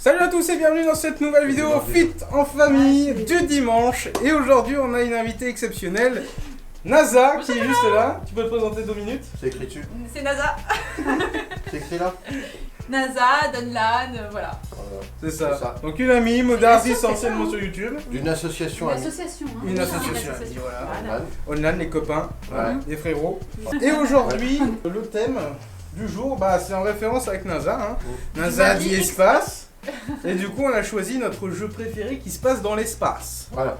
Salut à tous et bienvenue dans cette nouvelle vidéo Fit en famille du dimanche. Et aujourd'hui on a une invitée exceptionnelle, NASA, qui est juste là. Tu peux te présenter 2 minutes? C'est écrit dessus. C'est NASA. C'est écrit là. NASA, Dunlan, voilà. C'est ça. Donc une amie, modératrice anciennement sur YouTube. D'une association Une amie. association. Hein. Une Oui, association, une association. voilà. Online. Online, les copains, Ouais. les frérots. Et aujourd'hui, le thème du jour, c'est en référence avec NASA. Hein. NASA dit espace. Et du coup, on a choisi notre jeu préféré qui se passe dans l'espace. Voilà.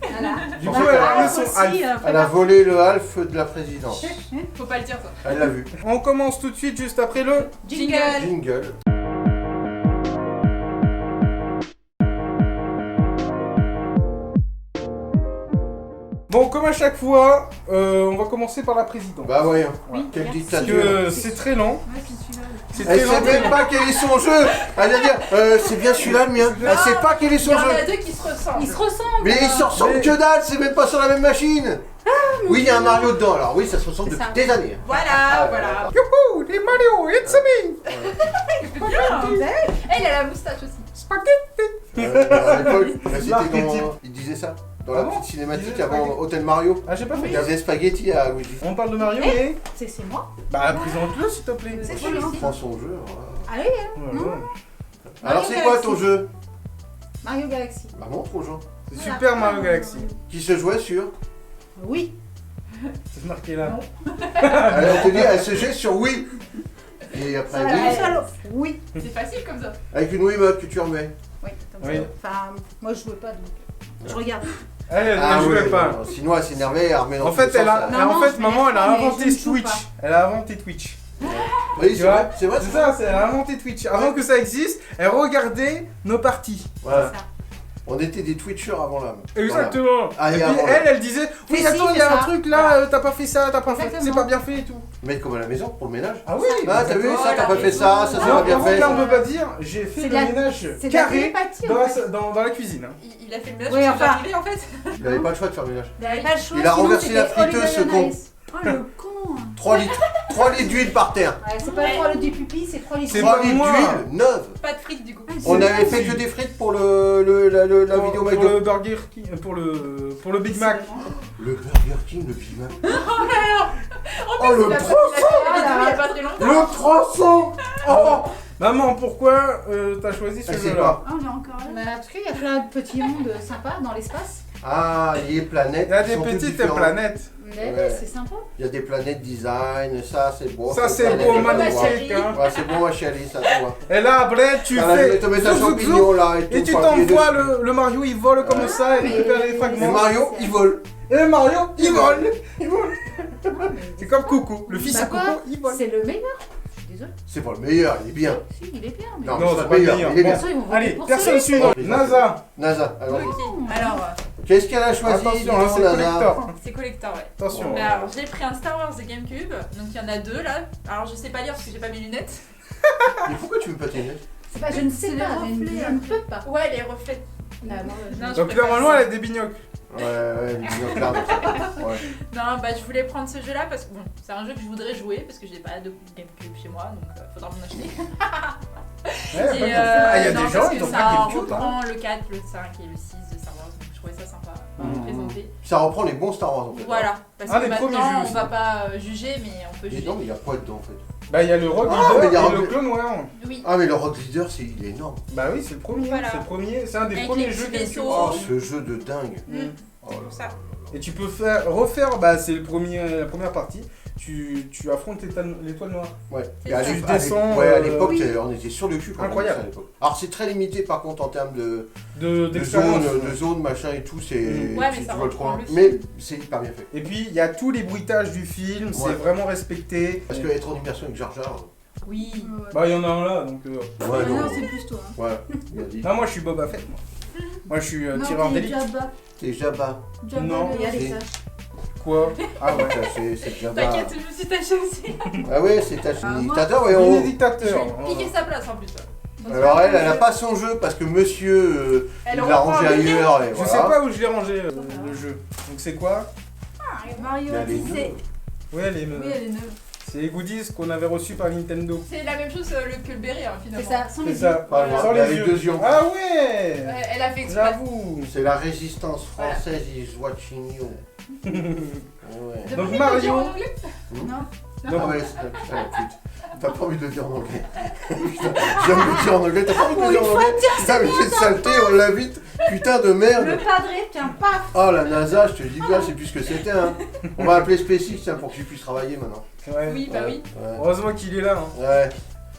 Voilà. Du coup, elle a mis son aussi, Alf. Elle a volé le Alf de la présidence. Faut pas le dire ça. Elle l'a vu. On commence tout de suite juste après le... Jingle. Jingle. Bon, comme à chaque fois, on va commencer par la présidente. Bah voyons. Oui, Quelle merci. Parce dictature. que c'est très lent. Ouais, c'est celui-là. C'est Elle très sait lent. même pas quel est son jeu. Elle va dire, c'est bien celui-là le mien. Elle sait pas quel est Il y son en jeu. a deux qui se ressemblent. Ils se ressemblent. Mais ils se ressemblent Mais- que dalle, c'est même pas sur la même machine. Oui, il y a un Mario dedans. Alors oui, ça se ressemble C'est depuis ça. des années. Voilà, voilà. Youhou, les Mario, it's me. Bien. Elle a la moustache aussi. Spaghetti. À l'époque, c'était L'archétype. dans... Il disait ça. Dans Ah la bon petite cinématique Il disait avant spaghetti. Hôtel Mario. Ah, j'ai pas Il fait. y avait spaghetti à Luigi. On parle de Mario, mais... C'est moi. Bah, présente-le s'il te plaît. C'est Il celui-ci. prend son jeu. Voilà. Allez, Voilà. Alors c'est quoi ton jeu? Mario Galaxy. Bah montre aux gens. C'est Voilà. Super Mario Galaxy. Qui se jouait sur. Oui. C'est marqué là. Elle te dit, elle se jette sur Wii. Et après, Ça, oui, Oui. C'est facile comme ça. avec une Wiimote que tu remets. Oui, comme Oui. ça. Enfin, moi je jouais pas donc. Je regardais. Elle jouait ouais, pas. non, sinon, elle s'énervait, elle remet dans En tous fait, les sens, elle a, Non, en non, fait, je maman, elle a m'énerve pas, mais inventé je ne joue Twitch. pas. Elle a inventé Twitch. Oui, Tu c'est vois vrai, c'est vrai. C'est ça, elle a inventé Twitch. Avant que ça existe, elle regardait nos parties. Voilà. C'est ça. On était des Twitchers avant l'âme. Exactement. Ah, et et puis avant, elle disait, oui, Mais si, attends, il y a c'est un ça. truc là, t'as pas fait ça, t'as pas fait, Exactement. c'est pas bien fait et tout. Mettre comme à la maison pour le ménage. Ah oui. Ah, t'as vu, Oh, ça, t'as la pas fait maison. ça, ça, c'est Non, pas bien par fait. contre, là, on ça. peut pas dire, j'ai fait C'est le de la- ménage C'est de la carré télépathie dans en fait. dans la cuisine. hein. Il a fait le ménage Oui, pour enfin. arriver en fait. Il avait pas le choix de faire le ménage. Il avait pas le choix. Il a sinon renversé la c'était Oliver friteuse, ce con. Anaïs. Oh le con. 3 litres d'huile par terre. Ouais, c'est pas 3 litres du pipi, c'est 3 litres. C'est 3 pas litres moi. d'huile neuve. Pas de frites du coup. On avait fait que des frites pour la vidéo pour McDo. le Burger King, pour le Big Mac. Le Burger King, le Big Mac. En Oh, le il a tronçon. fait la vidéo il y a pas très longtemps. Le tronçon. Oh. Maman, pourquoi t'as choisi ce Elle sait jeu-là? pas. Ah, on est encore là. Parce qu'il y a plein de petits mondes sympas dans l'espace. Ah, les planètes. Il y a qui des sont toutes petites différentes. planètes. Mais Ouais. c'est sympa. Il y a des planètes design, ça c'est beau. Ça, c'est planète, beau, ouais. magnifique. Hein. Ouais, c'est bon ma chérie, ça tu vois. Et là, après, tu Ah, là, je fais. vais te mettre un zouk, zouk, champignon là et tout. Et tu papier t'envoies dessus. le Mario, il vole comme ça et mais- récupère les Et fragments. Mario, il vole. Et le Mario, il vole. Il vole. C'est comme Coucou. Le fils Bah à Coucou, quoi il vole. C'est le meilleur. Je suis désolée. C'est pas le meilleur, il est bien. Si, il est bien. Mais... Non, Non, c'est c'est pas le meilleur, il est Bon, bien. Bon. Ils vont voter Allez, pour personne celui. suivant. Oui. NASA. NASA, alors. Ok, alors Qu'est-ce qu'elle a choisi Attention, dis hein, donc, c'est NASA collector. c'est collector, ouais. Attention. Mais alors j'ai pris un Star Wars de GameCube, donc il y en a deux là. Alors je sais pas lire parce que j'ai pas mes lunettes. Mais pourquoi tu veux pas tes lunettes? C'est pas, je ne sais C'est pas, les reflets, je ne peux pas. Ouais, les reflets. Ah, non, Non, je Donc préfère normalement, ça. elle a des bignocs. Ouais, les binoclars. Ouais. Non, bah je voulais prendre ce jeu là parce que bon, c'est un jeu que je voudrais jouer parce que j'ai pas de GameCube chez moi donc faudra m'en acheter. Ouais, Et, pas de- Ah, il y a non, des gens, parce ils que ont ça pas de GameCube. hein. reprend le 4, le 5 et le 6 de Star Wars donc je trouvais ça sympa à Mhm. présenter. Ça reprend les bons Star Wars en fait. Voilà, parce Un que des premiers maintenant jeux on aussi. va pas juger mais on peut Mais juger. non, mais il y a quoi dedans en fait? Bah, il y a le Rogue Ah, mais il y Leader a et le Rogue- Clone Wars. Oui. Ah, mais le Rock Leader, il est énorme. Bah oui, c'est le premier. Voilà. C'est le premier. C'est un des Avec premiers les jeux petits GameCube. vaisseaux. Oh, ce jeu de dingue. Mm. Oh là Ça. là. Et tu peux refaire, bah c'est la première partie. Tu affrontes l'étoile noire. Ouais. C'est Et à ça. l'époque- Tu descends, ouais, à l'époque, oui. on était sur le cul quand Incroyable. on faisait ça à l'époque. Alors c'est très limité par contre en termes de D'expérience. zone, machin et tout, c'est Mm. Ouais, mais tu ça vois le reprend coin. le Mais c'est hyper bien fait. Et puis il y a tous les bruitages du film, c'est Ouais. vraiment respecté. Parce que être en immersion avec Jar Jar. Oui. Bah il y en a un là donc. Ouais, Ah non. non, c'est plus toi. Ouais, il a dit. Non, moi je suis Boba Fett. Moi je suis Non, tireur t'es d'élite. Jabba. C'est Jabba. Jabba, Non. il y a C'est- des sages. Quoi? Ah ouais. Ça, c'est Jabba. T'inquiète, je me suis tachée aussi. Ah ouais, c'est ta Ah, moi- dictateur, Il est voyons. dictateur. Je vais piquer sa place en plus. Alors elle a pas son jeu parce que monsieur Elle il l'a reprend rangé le lien. ailleurs et Je voilà. sais pas où je l'ai rangé le jeu. Donc c'est quoi? Mario Il y a les Odyssey. nœuds. Ouais, elle est. Oui, elle est neuve. C'est C'est les goodies qu'on avait reçus par Nintendo. C'est la même chose que le béret, hein, C'est finalement. ça, sans C'est les ça. Voilà. Sans Mais les avec yeux. deux yeux. Ah ouais. Ouais, elle a fait exprès. J'avoue. C'est la résistance Voilà. française is watching you. Ouais. T'as Donc pas envie de Mario- le dire en anglais Non. Ah ouais, putain, la pute. T'as pas envie de le dire en anglais. Putain, je viens de le dire en anglais, t'as pas envie de le dire en anglais. Putain, mais quelle saleté, on l'invite. Putain de merde. Le padré, tiens, paf. Oh la NASA, je te dis bien, c'est plus ce que c'était. Hein. On va appeler SpaceX tiens, pour que tu puisses travailler maintenant. Ouais. Oui, bah oui. Ouais. Heureusement qu'il est là. Hein. Ouais.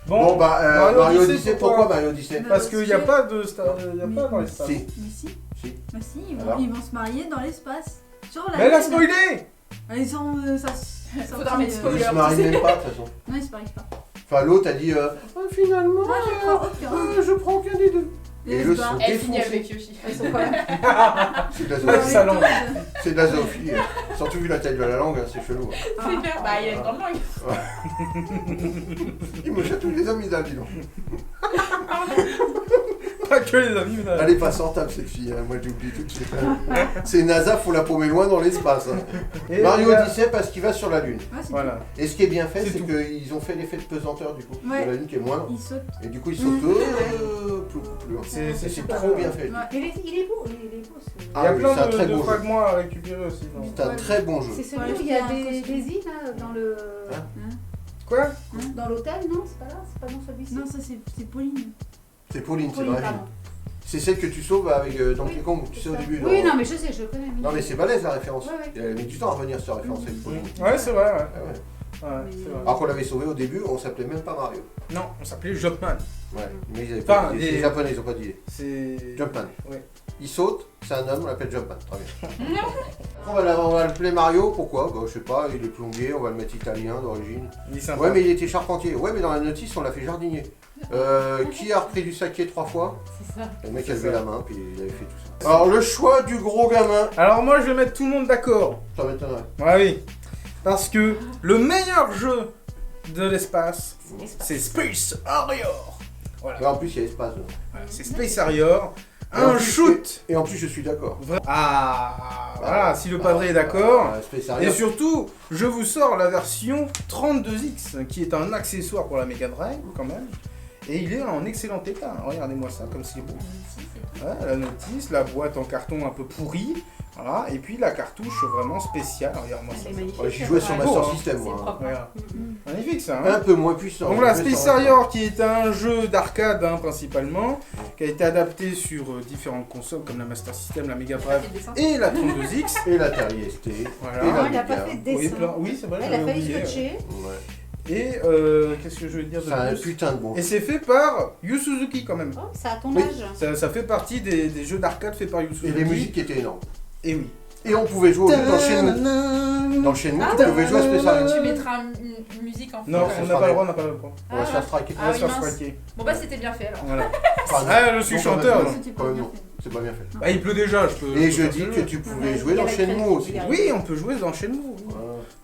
Bon, Bon, bah, Mario Odyssey, pourquoi Mario Odyssey? Parce qu'il n'y a pas de star, y a pas dans l'espace. Si. Mais si, Si. bah si, Alors ils vont se marier dans l'espace. Sur la Mais elle a Lune. spoilé. Ils sont. Ça, Faudra mettre Ils spoiler. se marient même pas de toute façon. Non, ils se marient pas. Enfin, l'autre a dit finalement, Moi, je prends aucun. je prends aucun des deux. Et le se se barrent. Elle finit défonce. avec Yoshi. Ils sont quoi là? C'est de la Ouais, zoophilie. ça langue. C'est de la zoophilie. Surtout vu la taille de la langue, hein, c'est chelou. Hein. C'est clair. Bah, il y a une grande langue. Il me jette tous les amis d'un dis donc. Pas que les amis, mais Elle est pas sortable cette fille, hein. Moi j'oublie tout de suite. C'est NASA, faut la paumer loin dans l'espace. Hein. Et Mario là- Odyssey parce qu'il va sur la Lune. Ouais, c'est Voilà. Et ce qui est bien fait, C'est c'est tout. qu'ils ont fait l'effet de pesanteur du coup. Ouais. De la Lune qui est moindre. tout. Ils sautent. Et du coup ils sautent plus. C'est C'est super. trop bien fait. Ouais. Il est beau, il est beau. Il y Ah a oui, plein c'est un très de beau jeu. fragments à récupérer aussi. non. C'est un très bon jeu. C'est celui Ouais, où il y a je des tiens un îles là, dans le. Hein Quoi? Dans l'hôtel, non? C'est pas là? C'est pas dans celui-ci? Non, ça c'est Pauline. C'est Pauline, c'est Pauline, vrai. pardon. C'est celle que tu sauves avec Donkey Oui, Kong, tu c'est sais au ça. début. Oui, dans- non, mais je sais, je connais. Non mais c'est balèze la référence. Ouais, ouais. Elle met du temps à revenir sur la référence avec Pauline. Ouais, c'est vrai, ouais. Ah ouais. Ouais, c'est vrai. Alors qu'on l'avait sauvé au début, on s'appelait même pas Mario. Non, on s'appelait Jumpman. Ouais, mais ils avaient Enfin, pas d'idée. des- Les Japonais, ils ont pas d'idée. C'est. Jumpman. Ouais. Il saute, c'est un homme, on l'appelle Jumpman. Très bien. on va l'appeler Mario, pourquoi? Bah je sais pas, il est plombier, on va le mettre italien d'origine. Il est sympa. Ouais mais il était charpentier. Ouais mais dans la notice on l'a fait jardinier. Qui a repris du saké 3 fois? C'est ça. Le mec C'est a levé ça. la main puis il avait fait tout ça. Alors le choix du gros gamin, Alors moi, je vais mettre tout le monde d'accord. ça m'étonnerait. Ouais, oui. Parce que le meilleur jeu de l'espace, c'est Space Harrier. Voilà. Mais en plus il y a espace. Voilà, c'est Space Harrier. Et en Un plus, shoot. Et en plus je suis d'accord. Ah, voilà, si le padré est d'accord. Space Et Harrier. surtout, je vous sors la version 32X, qui est un accessoire pour la Mega Drive, quand même. Et il est en excellent état. Regardez-moi ça, comme c'est beau. Voilà, la notice, la boîte en carton un peu pourrie. Voilà, et puis la cartouche vraiment spéciale. Regarde-moi ça. C'est magnifique. Ouais, j'y jouais sur Ouais. Master Beau, hein. System C'est moi. propre. Regarde. Mhm. Magnifique ça, Un hein. peu moins puissant. Donc voilà, mais Space ça reste- Harrier qui est un jeu d'arcade principalement, qui a été adapté sur différentes consoles comme la Master System, la Mega Drive et la 32X. Et l'Atari ST. Voilà. Et la Non, il a pas Amiga. fait de Oui, dessin. plein- oui, c'est vrai, Elle a j'avais failli oublié. scotcher. Ouais. Et qu'est-ce que je veux dire C'est un de plus putain de bon. Et c'est fait par Yu Suzuki quand même. Oh, c'est à ton Oui. âge. Ça fait partie des jeux d'arcade faits par Yu Et Suzuki. les musiques étaient énormes. Et oui. Et on pouvait jouer au jeu dans Shenmue. Dans le Shenmue, tu pouvais jouer à Space Harrier. Tu mettras une musique en fond. Non, Ouais, on ça n'a pas sera le droit, on n'a pas le droit. On va se faire striker. On va se oui, faire mince. striker. Bon bah c'était bien fait alors. Voilà. Enfin, non. Ah, je suis Non, chanteur. quand là. même. C'était pas Ouais, bien non. fait. C'est pas bien fait. Bah, il pleut déjà, je peux. Et peux je faire dis ce que jeu. tu pouvais Ouais, jouer il y a dans la Shenmue créativité, aussi. il y a- Oui, on peut jouer dans Shenmue. Oui. Ouais.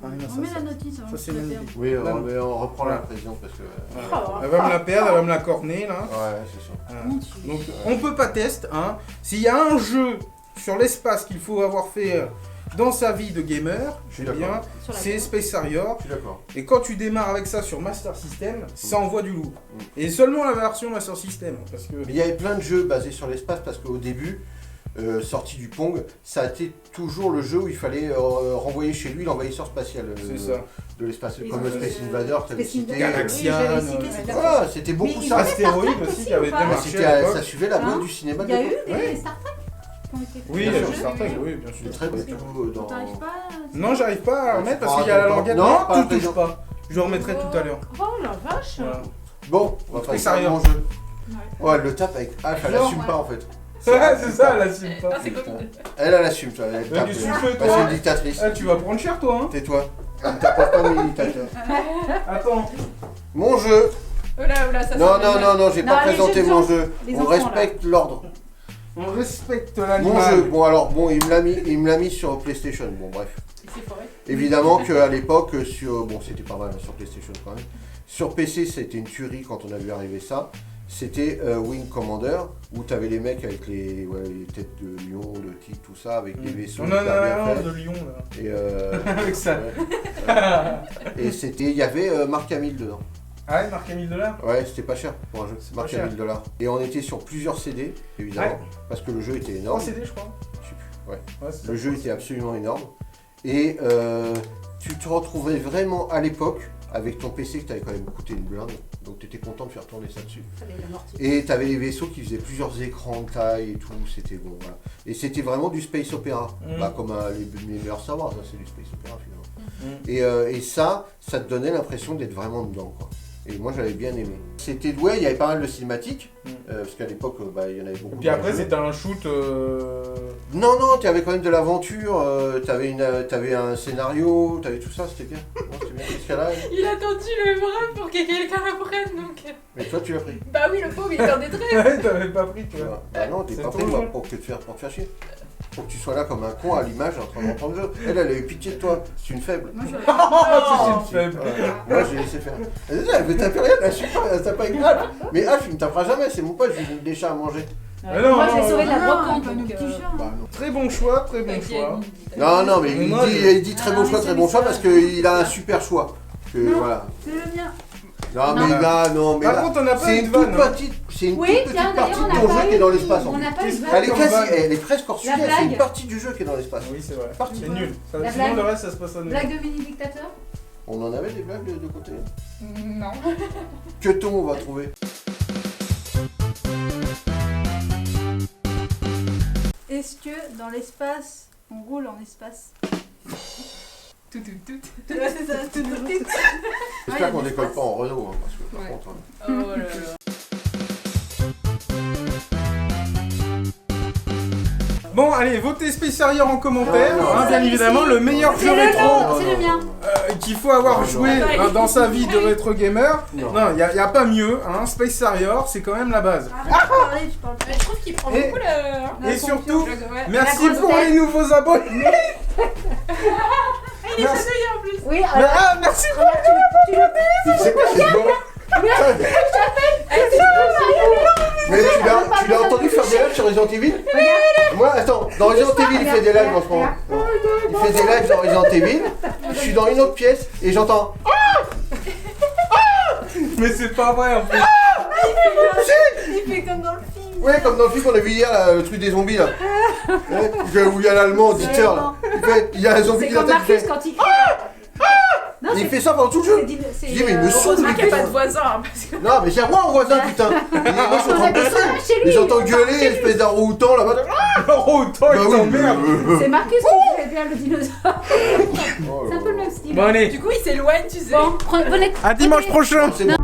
Ah, non, On met ça, la notice. ça, c'est magnifique. Oui, Là, mais on reprend la Voilà. présidente parce que. Voilà. Elle va me la perdre, elle va me la corner là. Ouais, c'est sûr. Voilà. Mon Dieu. Donc on peut pas tester, hein. S'il y a un jeu sur l'espace qu'il faut avoir fait dans sa vie de gamer, Je suis eh bien, d'accord. Sur la c'est gueule. Space Harrier. Je suis d'accord. Et quand tu démarres avec ça sur Master System, ça envoie du lourd. Et seulement la version Master System, parce que... Mais il y avait plein de jeux basés sur l'espace parce qu'au début, sorti du Pong, ça a été toujours le jeu où il fallait renvoyer chez lui l'envahisseur spatial C'est ça. de l'espace. Ils Comme ont le fait, Space Invader, tu avais Space cité. Invader. Galaxian, Oui, j'avais cité, c'est bien. Voilà, c'était beaucoup Mais ça. Astéroïde Star Trek aussi, aussi, qui avait ou bien pas marché C'était à l'époque. ça suivait la mode Hein du cinéma Il de y a eu l'époque. des Ouais. Star Trek qui ont été faits. Oui, Bien sûr. Star Trek, oui, bien sûr. C'est très beau dans. T'arrives pas Non, j'arrive pas à Ouais, remettre tu parce qu'il y a la prends un languette. temps. Non, Non, pas tu la touches présente. pas. Je le remettrai tout à l'heure. Oh la vache. Voilà. Bon, on va Space passer à Harrier. mon jeu. Ouais, elle le tape avec H, elle Non, assume ouais. pas en fait. Ouais, c'est ça, elle assume Non, pas. c'est Covid. Elle assume, tu vois, elle tape. qu'est-ce que tu fais, Bah, toi c'est une dictatrice. Ah, tu vas prendre cher, toi, hein. Tais-toi. Elle tape pas de dictateur. Attends. Mon jeu. Oh là, ça Non, sent non, bien. non, non, j'ai Non, pas les présenté jeux de mon gens. jeu. Les On enfants, respecte l'ordre. On respecte Mon l'animal. jeu, bon alors, bon, il me l'a mis sur PlayStation, bon bref. Il s'est foré. Évidemment qu'à l'époque, sur, bon c'était pas mal sur PlayStation quand même. Sur PC, c'était une tuerie quand on a vu arriver ça. c'était Wing Commander, où t'avais les mecs avec les têtes de lion, de tigre, tout ça, avec des vaisseaux On en hyper bien a faits. un de Lyon là. Et Avec ça. Et il y avait Mark Hamill dedans. Ah ouais, marqué 1000 $. Ouais, c'était pas cher pour un jeu, C'est marqué pas à cher. 1000 $. Et on était sur plusieurs CD, évidemment, Ouais. parce que le jeu était 3 énorme. CD, je crois. Je sais plus, ouais. Ouais, c'est Le ça. jeu était absolument énorme. Et tu te retrouvais vraiment à l'époque avec ton PC que t'avais quand même coûté une blinde. Donc tu étais content de faire tourner ça dessus. Fallait l'amortir. Et t'avais les vaisseaux qui faisaient plusieurs écrans de taille et tout. C'était bon, voilà. Et c'était vraiment du space opéra. Bah, comme les meilleurs Star Wars, hein, c'est du space opéra finalement. Et ça te donnait l'impression d'être vraiment dedans, quoi. Et moi j'avais bien aimé. C'était ouais, il y avait pas mal de cinématiques, parce qu'à l'époque il y en avait beaucoup. Et puis après, dans le jeu. c'était un shoot. Non, tu avais quand même de l'aventure, t'avais un scénario, t'avais tout ça, c'était bien. Non, c'était bien. Escalade. Il a tendu le bras pour que quelqu'un le prenne, donc... Mais toi tu l'as pris. Bah oui, le pauvre, il est en détresse. Ouais, t'avais pas pris, tu vois. Bah non, t'es C'est pas trop pris moi, drôle. pour te faire chier. Pour que tu sois là comme un con à l'image en train de reprendre le jeu. Elle a eu pitié de toi, c'est une faible. Moi, j'aurais- Oh, c'est une faible. Moi j'ai laissé faire. Elle veut taper rien, elle super, elle tape avec Alf. Mais Alf il me tapera jamais, c'est mon pote, je lui donne des chats à manger. Ah non, Moi, je l'ai sauvé de la non, brocante. pas nos donc, petits chats. Bah non. Très bon choix, très bon T'inquiète, choix. Non, mais Mais il moi, dit très bon choix, très bon choix parce qu'il a un super choix. Que, Non. voilà. C'est le mien. Non, Non. mais là, non, mais Par là, contre, on n'a pas c'est une une toute vanne. hein. petite, c'est une Oui, toute petite tiens, partie d'ailleurs, de on ton n'a jeu pas qui est dans eu- l'espace. En on fait. n'a pas eu de Elle Elle est Comme vanne. quasi, vanne. elle est presque hors sujet, La c'est une blague. partie du jeu qui est dans l'espace. Oui, c'est vrai. Partie. C'est nul. Ça- La Sinon, blague. le reste, ça se passe à nul. Blague de mini-dictateur. On en avait des blagues de côté. Non. Que ton on va trouver. Est-ce que dans l'espace, on roule en espace? Tout. Ouais, c'est ça, tout, tout, tout. Ouais, y a J'espère qu'on de décolle l'espace. pas en Renault, hein, parce que par Ouais. contre. hein. Oh là là. Bon, allez, votez Space Harrier en commentaire, Non, non, hein, non. bien évidemment, le meilleur C'est jeu le rétro nom, c'est le mien. qu'il faut avoir Non, joué non. dans sa vie de rétro gamer. Non. Non, il n'y a pas mieux, hein. Space Harrier, c'est quand même la base. Arrête de parler, tu parles Mais je trouve qu'il prend Et- beaucoup le... Et surtout, Ouais. merci grosse pour tête. les nouveaux abonnés. Il est Merci. chatouillé en plus. Oui, Mais, alors, ah, merci pour C'est quoi cette voix Mais tu l'as entendu faire des lives sur Resident Evil Moi, attends, dans Resident Evil, il fait des lives en ce moment. Il fait des lives dans Resident Evil. Je suis dans une autre pièce et j'entends. Mais c'est pas vrai en plus. il fait comme dans le film. Ouais, comme dans le film qu'on a vu hier, là, le truc des zombies là. Ouais, où il y a l'allemand auditeur là. Il y a un zombie c'est qui comme l'attaque. Il Marcus fait- quand il crie. Non, Et il fait ça pendant tout le jeu. c'est- Je dis, mais il me saoule. Heureusement qu'il n'y a pas de voisin, hein, parce que... Non, mais c'est à moi en voisin, putain. Et moi, je suis en train de bosser. chez lui. Et j'entends gueuler, espèce d'arroutant là-bas. Alors autant Bah il oui, t'emmerde. C'est Marcus qui fait bien le dinosaure. Oh C'est là un peu le là. même style. Du Bon allez, coup, il s'éloigne, tu sais. Bon, prenez. à dimanche prochain. C'est bon.